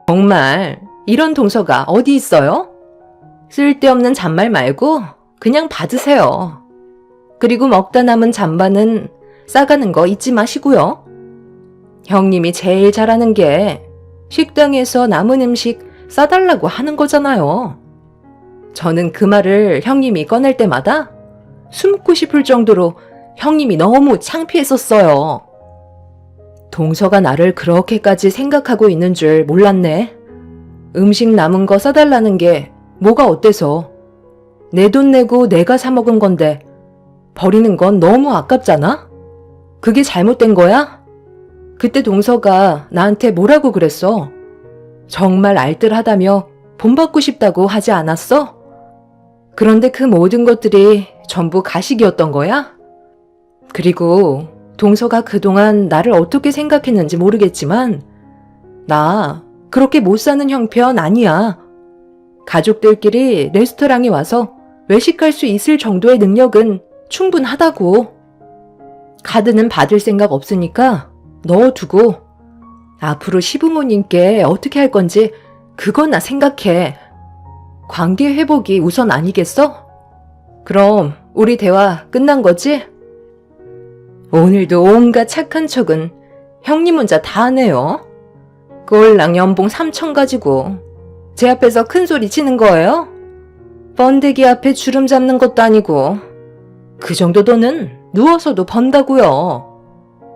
정말 이런 동서가 어디 있어요? 쓸데없는 잔말 말고 그냥 받으세요. 그리고 먹다 남은 잔반은 싸가는 거 잊지 마시고요. 형님이 제일 잘하는 게 식당에서 남은 음식 싸달라고 하는 거잖아요. 저는 그 말을 형님이 꺼낼 때마다 숨고 싶을 정도로 형님이 너무 창피했었어요. 동서가 나를 그렇게까지 생각하고 있는 줄 몰랐네. 음식 남은 거 싸달라는 게 뭐가 어때서? 내 돈 내고 내가 사 먹은 건데 버리는 건 너무 아깝잖아? 그게 잘못된 거야? 그때 동서가 나한테 뭐라고 그랬어? 정말 알뜰하다며 본받고 싶다고 하지 않았어? 그런데 그 모든 것들이 전부 가식이었던 거야? 그리고 동서가 그동안 나를 어떻게 생각했는지 모르겠지만 나 그렇게 못 사는 형편 아니야. 가족들끼리 레스토랑에 와서 외식할 수 있을 정도의 능력은 충분하다고. 카드는 받을 생각 없으니까 넣어두고 앞으로 시부모님께 어떻게 할 건지 그거나 생각해. 관계 회복이 우선 아니겠어? 그럼 우리 대화 끝난 거지? 오늘도 온갖 착한 척은 형님 혼자 다 하네요. 꼴랑 연봉 3천 가지고 제 앞에서 큰 소리 치는 거예요? 번데기 앞에 주름 잡는 것도 아니고 그 정도 돈은 누워서도 번다고요.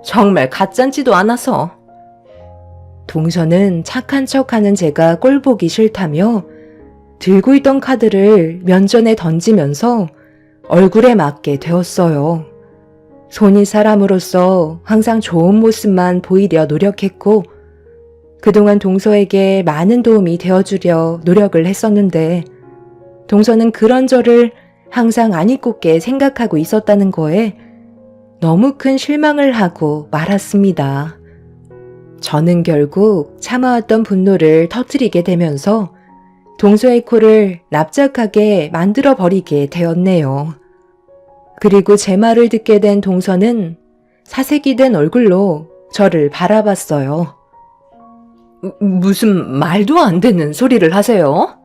정말 가짠지도 않아서. 동서는 착한 척하는 제가 꼴보기 싫다며 들고 있던 카드를 면전에 던지면서 얼굴에 맞게 되었어요. 손이 사람으로서 항상 좋은 모습만 보이려 노력했고 그동안 동서에게 많은 도움이 되어주려 노력을 했었는데 동서는 그런 저를 항상 아니꼽게 생각하고 있었다는 거에 너무 큰 실망을 하고 말았습니다. 저는 결국 참아왔던 분노를 터뜨리게 되면서 동서의 코를 납작하게 만들어버리게 되었네요. 그리고 제 말을 듣게 된 동서는 사색이 된 얼굴로 저를 바라봤어요. 무슨 말도 안 되는 소리를 하세요?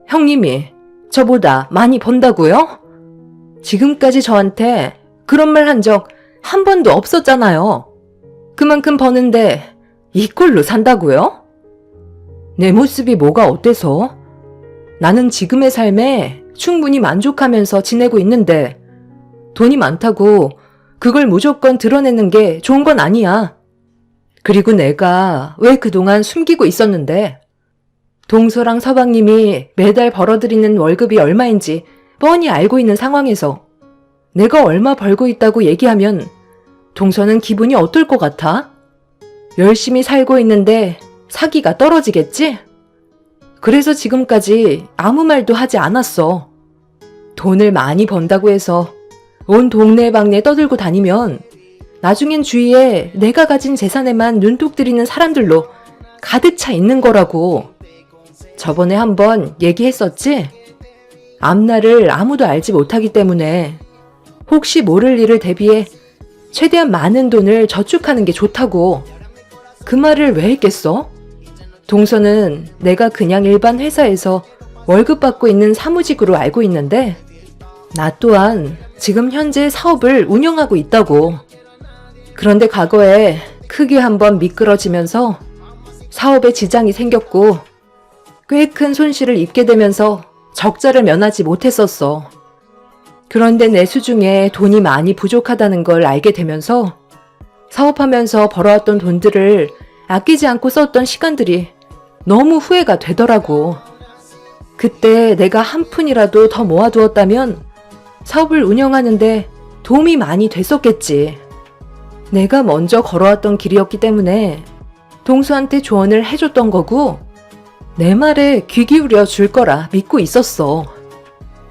형님이 저보다 많이 번다고요? 지금까지 저한테 그런 말 한 적 한 번도 없었잖아요. 그만큼 버는데 이 꼴로 산다고요? 내 모습이 뭐가 어때서? 나는 지금의 삶에 충분히 만족하면서 지내고 있는데 돈이 많다고 그걸 무조건 드러내는 게 좋은 건 아니야. 그리고 내가 왜 그동안 숨기고 있었는데 동서랑 서방님이 매달 벌어들이는 월급이 얼마인지 뻔히 알고 있는 상황에서 내가 얼마 벌고 있다고 얘기하면 동서는 기분이 어떨 것 같아? 열심히 살고 있는데 사기가 떨어지겠지? 그래서 지금까지 아무 말도 하지 않았어. 돈을 많이 번다고 해서 온 동네방네 떠들고 다니면 나중엔 주위에 내가 가진 재산에만 눈독 들이는 사람들로 가득 차 있는 거라고. 저번에 한번 얘기했었지? 앞날을 아무도 알지 못하기 때문에 혹시 모를 일을 대비해 최대한 많은 돈을 저축하는 게 좋다고. 그 말을 왜 했겠어? 동서는 내가 그냥 일반 회사에서 월급 받고 있는 사무직으로 알고 있는데 나 또한 지금 현재 사업을 운영하고 있다고. 그런데 과거에 크게 한번 미끄러지면서 사업에 지장이 생겼고 꽤 큰 손실을 입게 되면서 적자를 면하지 못했었어. 그런데 내 수중에 돈이 많이 부족하다는 걸 알게 되면서 사업하면서 벌어왔던 돈들을 아끼지 않고 썼던 시간들이 너무 후회가 되더라고. 그때 내가 한 푼이라도 더 모아두었다면 사업을 운영하는데 도움이 많이 됐었겠지. 내가 먼저 걸어왔던 길이었기 때문에 동수한테 조언을 해줬던 거고 내 말에 귀 기울여 줄 거라 믿고 있었어.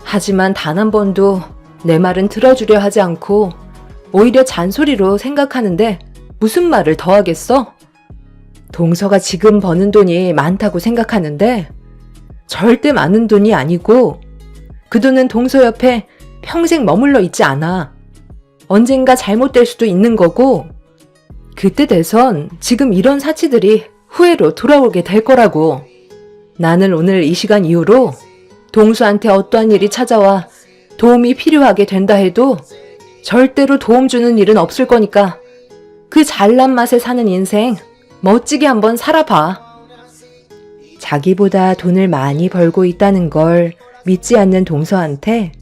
하지만 단 한 번도 내 말은 들어주려 하지 않고 오히려 잔소리로 생각하는데 무슨 말을 더 하겠어? 동서가 지금 버는 돈이 많다고 생각하는데 절대 많은 돈이 아니고 그 돈은 동서 옆에 평생 머물러 있지 않아. 언젠가 잘못될 수도 있는 거고 그때 돼선 지금 이런 사치들이 후회로 돌아오게 될 거라고. 나는 오늘 이 시간 이후로 동수한테 어떠한 일이 찾아와 도움이 필요하게 된다 해도 절대로 도움 주는 일은 없을 거니까 그 잘난 맛에 사는 인생 멋지게 한번 살아봐. 자기보다 돈을 많이 벌고 있다는 걸 믿지 않는 동서한테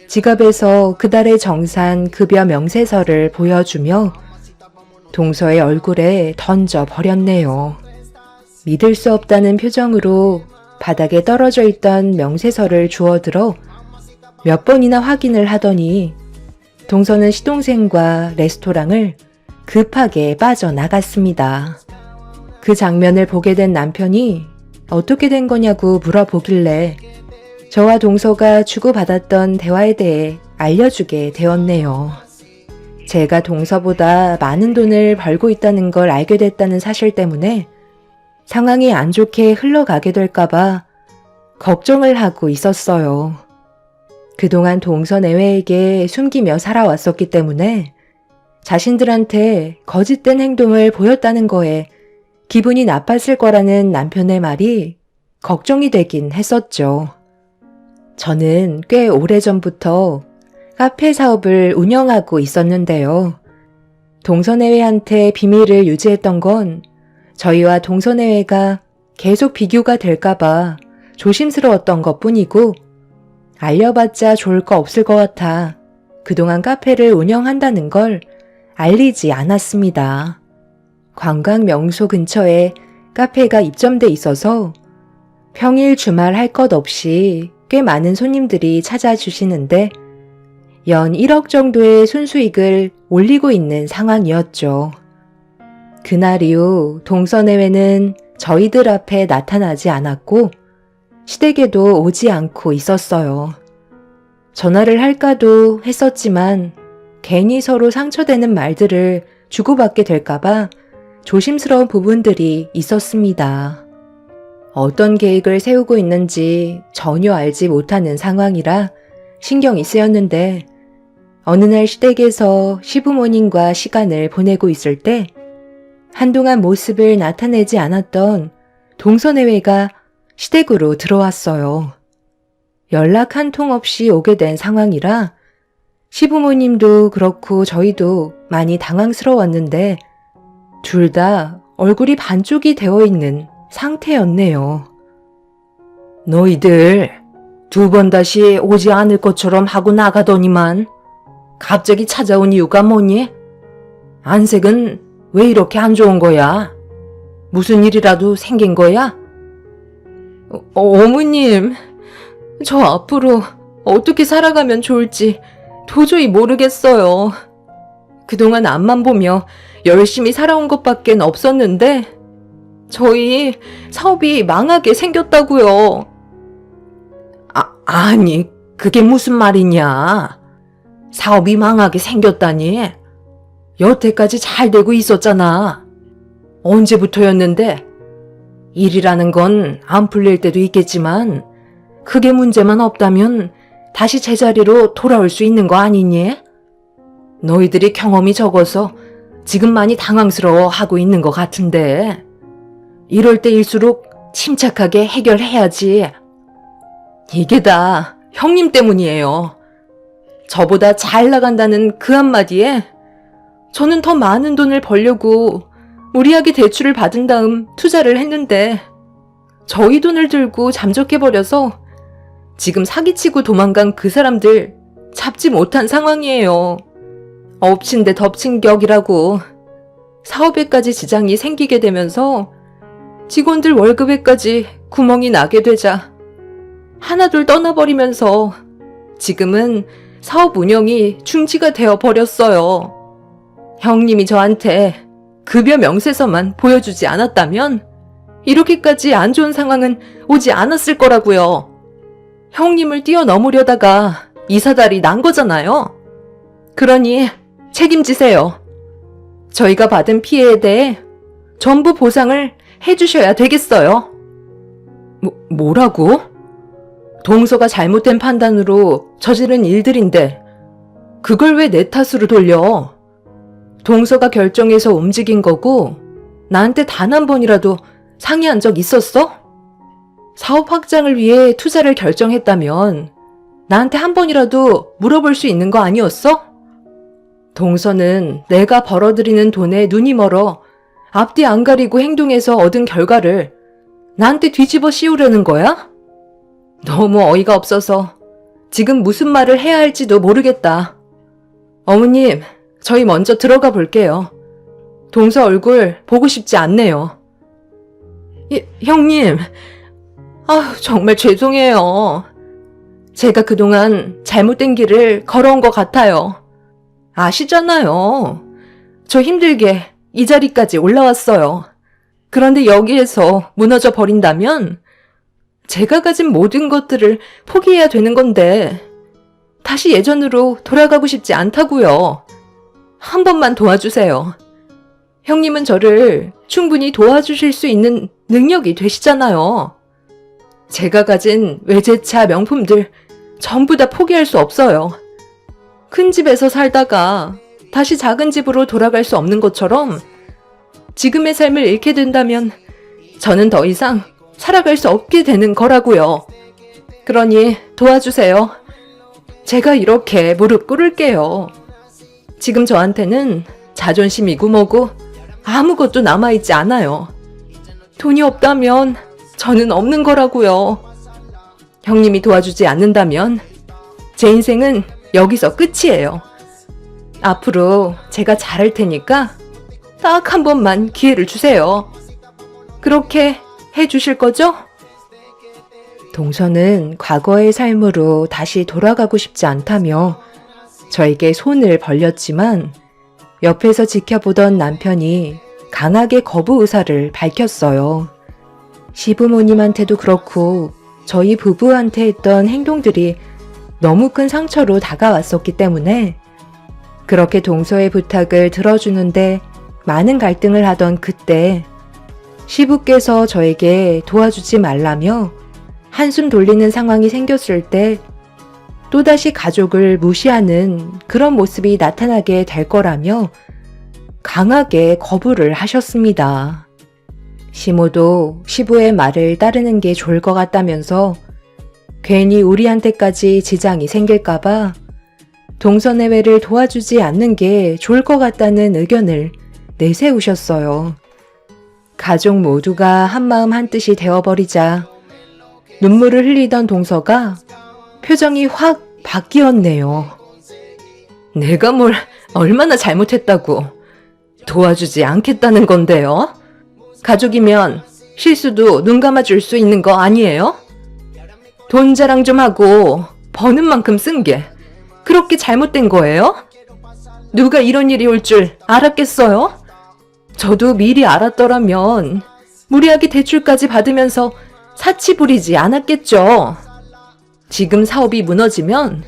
지갑에서 그달의 정산 급여 명세서를 보여주며 동서의 얼굴에 던져 버렸네요. 믿을 수 없다는 표정으로 바닥에 떨어져 있던 명세서를 주워들어 몇 번이나 확인을 하더니 동서는 시동생과 레스토랑을 급하게 빠져나갔습니다. 그 장면을 보게 된 남편이 어떻게 된 거냐고 물어보길래 저와 동서가 주고받았던 대화에 대해 알려주게 되었네요. 제가 동서보다 많은 돈을 벌고 있다는 걸 알게 됐다는 사실 때문에 상황이 안 좋게 흘러가게 될까봐 걱정을 하고 있었어요. 그동안 동서 내외에게 숨기며 살아왔었기 때문에 자신들한테 거짓된 행동을 보였다는 거에 기분이 나빴을 거라는 남편의 말이 걱정이 되긴 했었죠. 저는 꽤 오래전부터 카페 사업을 운영하고 있었는데요. 동서내외한테 비밀을 유지했던 건 저희와 동서내외가 계속 비교가 될까봐 조심스러웠던 것뿐이고 알려봤자 좋을 거 없을 것 같아 그동안 카페를 운영한다는 걸 알리지 않았습니다. 관광 명소 근처에 카페가 입점돼 있어서 평일 주말 할 것 없이 꽤 많은 손님들이 찾아주시는데 연 1억 정도의 순수익을 올리고 있는 상황이었죠. 그날 이후 동서내외는 저희들 앞에 나타나지 않았고 시댁에도 오지 않고 있었어요. 전화를 할까도 했었지만 괜히 서로 상처되는 말들을 주고받게 될까봐 조심스러운 부분들이 있었습니다. 어떤 계획을 세우고 있는지 전혀 알지 못하는 상황이라 신경이 쓰였는데 어느 날 시댁에서 시부모님과 시간을 보내고 있을 때 한동안 모습을 나타내지 않았던 동서내외가 시댁으로 들어왔어요. 연락 한 통 없이 오게 된 상황이라 시부모님도 그렇고 저희도 많이 당황스러웠는데 둘 다 얼굴이 반쪽이 되어 있는 상태였네요. 너희들 2번 다시 오지 않을 것처럼 하고 나가더니만 갑자기 찾아온 이유가 뭐니? 안색은 왜 이렇게 안 좋은 거야? 무슨 일이라도 생긴 거야? 어머님, 저 앞으로 어떻게 살아가면 좋을지 도저히 모르겠어요. 그동안 앞만 보며 열심히 살아온 것밖엔 없었는데 저희 사업이 망하게 생겼다고요. 아니, 그게 무슨 말이냐? 사업이 망하게 생겼다니? 여태까지 잘 되고 있었잖아. 언제부터였는데? 일이라는 건 안 풀릴 때도 있겠지만 크게 문제만 없다면 다시 제자리로 돌아올 수 있는 거 아니니? 너희들이 경험이 적어서 지금 많이 당황스러워하고 있는 것 같은데 이럴 때일수록 침착하게 해결해야지. 이게 다 형님 때문이에요. 저보다 잘 나간다는 그 한마디에 저는 더 많은 돈을 벌려고 무리하게 대출을 받은 다음 투자를 했는데 저희 돈을 들고 잠적해버려서 지금 사기치고 도망간 그 사람들 잡지 못한 상황이에요. 엎친 데 덮친 격이라고 사업에까지 지장이 생기게 되면서 직원들 월급에까지 구멍이 나게 되자 하나둘 떠나버리면서 지금은 사업 운영이 중지가 되어 버렸어요. 형님이 저한테 급여 명세서만 보여주지 않았다면 이렇게까지 안 좋은 상황은 오지 않았을 거라고요. 형님을 뛰어넘으려다가 이 사달이 난 거잖아요. 그러니 책임지세요. 저희가 받은 피해에 대해 전부 보상을 해주셔야 되겠어요. 뭐라고? 동서가 잘못된 판단으로 저지른 일들인데 그걸 왜 내 탓으로 돌려? 동서가 결정해서 움직인 거고 나한테 단 한 번이라도 상의한 적 있었어? 사업 확장을 위해 투자를 결정했다면 나한테 한 번이라도 물어볼 수 있는 거 아니었어? 동서는 내가 벌어들이는 돈에 눈이 멀어 앞뒤 안 가리고 행동해서 얻은 결과를 나한테 뒤집어 씌우려는 거야? 너무 어이가 없어서 지금 무슨 말을 해야 할지도 모르겠다. 어머님, 저희 먼저 들어가 볼게요. 동서 얼굴 보고 싶지 않네요. 형님, 정말 죄송해요. 제가 그동안 잘못된 길을 걸어온 것 같아요. 아시잖아요. 저 힘들게 이 자리까지 올라왔어요. 그런데 여기에서 무너져 버린다면 제가 가진 모든 것들을 포기해야 되는 건데 다시 예전으로 돌아가고 싶지 않다고요. 한 번만 도와주세요. 형님은 저를 충분히 도와주실 수 있는 능력이 되시잖아요. 제가 가진 외제차 명품들 전부 다 포기할 수 없어요. 큰 집에서 살다가 다시 작은 집으로 돌아갈 수 없는 것처럼 지금의 삶을 잃게 된다면 저는 더 이상 살아갈 수 없게 되는 거라고요. 그러니 도와주세요. 제가 이렇게 무릎 꿇을게요. 지금 저한테는 자존심이고 뭐고 아무것도 남아있지 않아요. 돈이 없다면 저는 없는 거라고요. 형님이 도와주지 않는다면 제 인생은 여기서 끝이에요. 앞으로 제가 잘할 테니까 딱 한 번만 기회를 주세요. 그렇게 해주실 거죠? 동서는 과거의 삶으로 다시 돌아가고 싶지 않다며 저에게 손을 벌렸지만 옆에서 지켜보던 남편이 강하게 거부 의사를 밝혔어요. 시부모님한테도 그렇고 저희 부부한테 했던 행동들이 너무 큰 상처로 다가왔었기 때문에 그렇게 동서의 부탁을 들어주는데 많은 갈등을 하던 그때 시부께서 저에게 도와주지 말라며 한숨 돌리는 상황이 생겼을 때 또다시 가족을 무시하는 그런 모습이 나타나게 될 거라며 강하게 거부를 하셨습니다. 시모도 시부의 말을 따르는 게 좋을 것 같다면서 괜히 우리한테까지 지장이 생길까봐 동서내외를 도와주지 않는 게 좋을 것 같다는 의견을 내세우셨어요. 가족 모두가 한마음 한뜻이 되어버리자 눈물을 흘리던 동서가 표정이 확 바뀌었네요. 내가 뭘 얼마나 잘못했다고 도와주지 않겠다는 건데요? 가족이면 실수도 눈 감아줄 수 있는 거 아니에요? 돈 자랑 좀 하고 버는 만큼 쓴 게 그렇게 잘못된 거예요? 누가 이런 일이 올 줄 알았겠어요? 저도 미리 알았더라면 무리하게 대출까지 받으면서 사치 부리지 않았겠죠. 지금 사업이 무너지면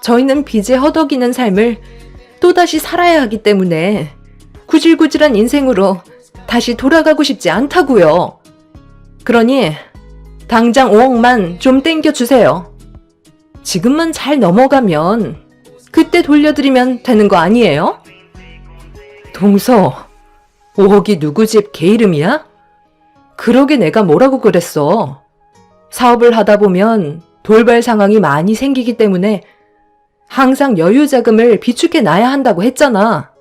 저희는 빚에 허덕이는 삶을 또다시 살아야 하기 때문에 구질구질한 인생으로 다시 돌아가고 싶지 않다고요. 그러니 당장 5억만 좀 땡겨주세요. 지금만 잘 넘어가면 그때 돌려드리면 되는 거 아니에요? 동서, 5억이 누구 집 개 이름이야? 그러게 내가 뭐라고 그랬어. 사업을 하다 보면 돌발 상황이 많이 생기기 때문에 항상 여유 자금을 비축해 놔야 한다고 했잖아.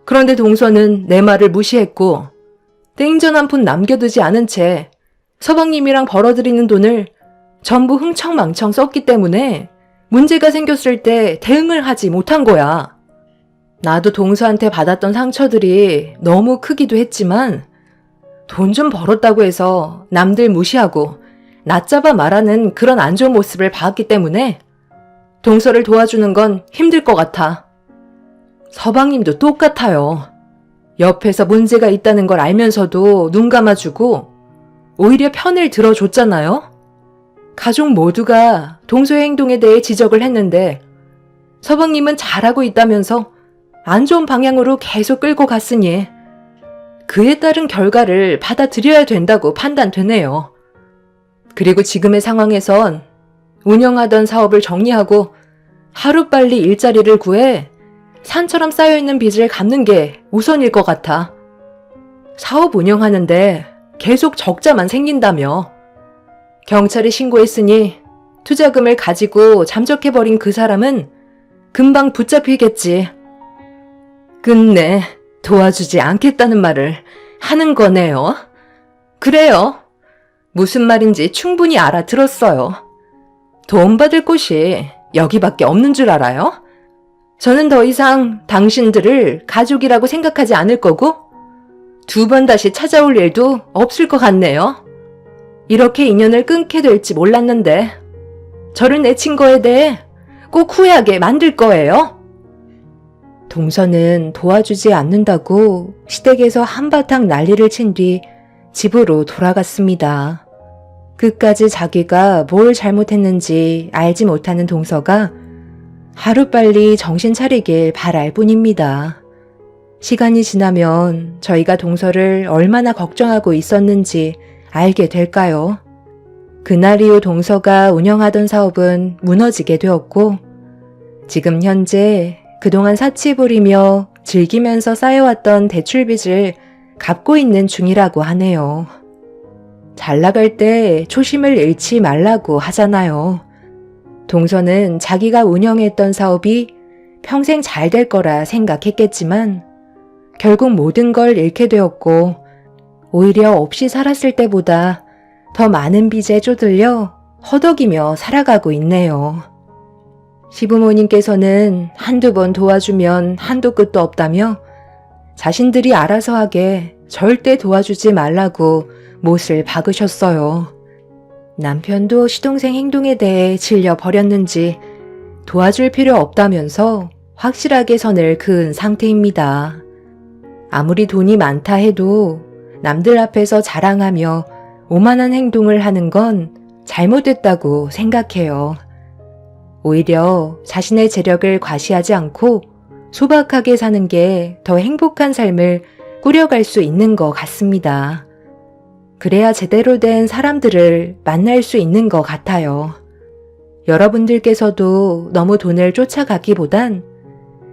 그런데 동서는 내 말을 무시했고 땡전 한 푼 남겨두지 않은 채 서방님이랑 벌어들이는 돈을 전부 흥청망청 썼기 때문에 문제가 생겼을 때 대응을 하지 못한 거야. 나도 동서한테 받았던 상처들이 너무 크기도 했지만 돈 좀 벌었다고 해서 남들 무시하고 낮잡아 말하는 그런 안 좋은 모습을 봤기 때문에 동서를 도와주는 건 힘들 것 같아. 서방님도 똑같아요. 옆에서 문제가 있다는 걸 알면서도 눈 감아주고 오히려 편을 들어줬잖아요. 가족 모두가 동서의 행동에 대해 지적을 했는데 서방님은 잘하고 있다면서 안 좋은 방향으로 계속 끌고 갔으니 그에 따른 결과를 받아들여야 된다고 판단되네요. 그리고 지금의 상황에선 운영하던 사업을 정리하고 하루빨리 일자리를 구해 산처럼 쌓여있는 빚을 갚는 게 우선일 것 같아. 사업 운영하는데 계속 적자만 생긴다며. 경찰에 신고했으니 투자금을 가지고 잠적해버린 그 사람은 금방 붙잡히겠지. 끝내 도와주지 않겠다는 말을 하는 거네요. 그래요. 무슨 말인지 충분히 알아들었어요. 돈 받을 곳이 여기밖에 없는 줄 알아요? 저는 더 이상 당신들을 가족이라고 생각하지 않을 거고 2번 다시 찾아올 일도 없을 것 같네요. 이렇게 인연을 끊게 될지 몰랐는데 저를 내친 거에 대해 꼭 후회하게 만들 거예요. 동서는 도와주지 않는다고 시댁에서 한바탕 난리를 친 뒤 집으로 돌아갔습니다. 끝까지 자기가 뭘 잘못했는지 알지 못하는 동서가 하루빨리 정신 차리길 바랄 뿐입니다. 시간이 지나면 저희가 동서를 얼마나 걱정하고 있었는지 알게 될까요? 그날 이후 동서가 운영하던 사업은 무너지게 되었고 지금 현재 그동안 사치 부리며 즐기면서 쌓여왔던 대출빚을 갚고 있는 중이라고 하네요. 잘 나갈 때 초심을 잃지 말라고 하잖아요. 동서는 자기가 운영했던 사업이 평생 잘 될 거라 생각했겠지만 결국 모든 걸 잃게 되었고 오히려 없이 살았을 때보다 더 많은 빚에 쪼들려 허덕이며 살아가고 있네요. 시부모님께서는 한두 번 도와주면 한도 끝도 없다며 자신들이 알아서 하게 절대 도와주지 말라고 못을 박으셨어요. 남편도 시동생 행동에 대해 질려 버렸는지 도와줄 필요 없다면서 확실하게 선을 그은 상태입니다. 아무리 돈이 많다 해도 남들 앞에서 자랑하며 오만한 행동을 하는 건 잘못됐다고 생각해요. 오히려 자신의 재력을 과시하지 않고 소박하게 사는 게 더 행복한 삶을 꾸려갈 수 있는 것 같습니다. 그래야 제대로 된 사람들을 만날 수 있는 것 같아요. 여러분들께서도 너무 돈을 쫓아가기보단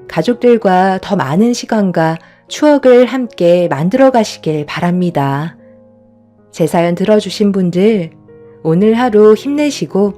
가족들과 더 많은 시간과 추억을 함께 만들어 가시길 바랍니다. 제 사연 들어주신 분들 오늘 하루 힘내시고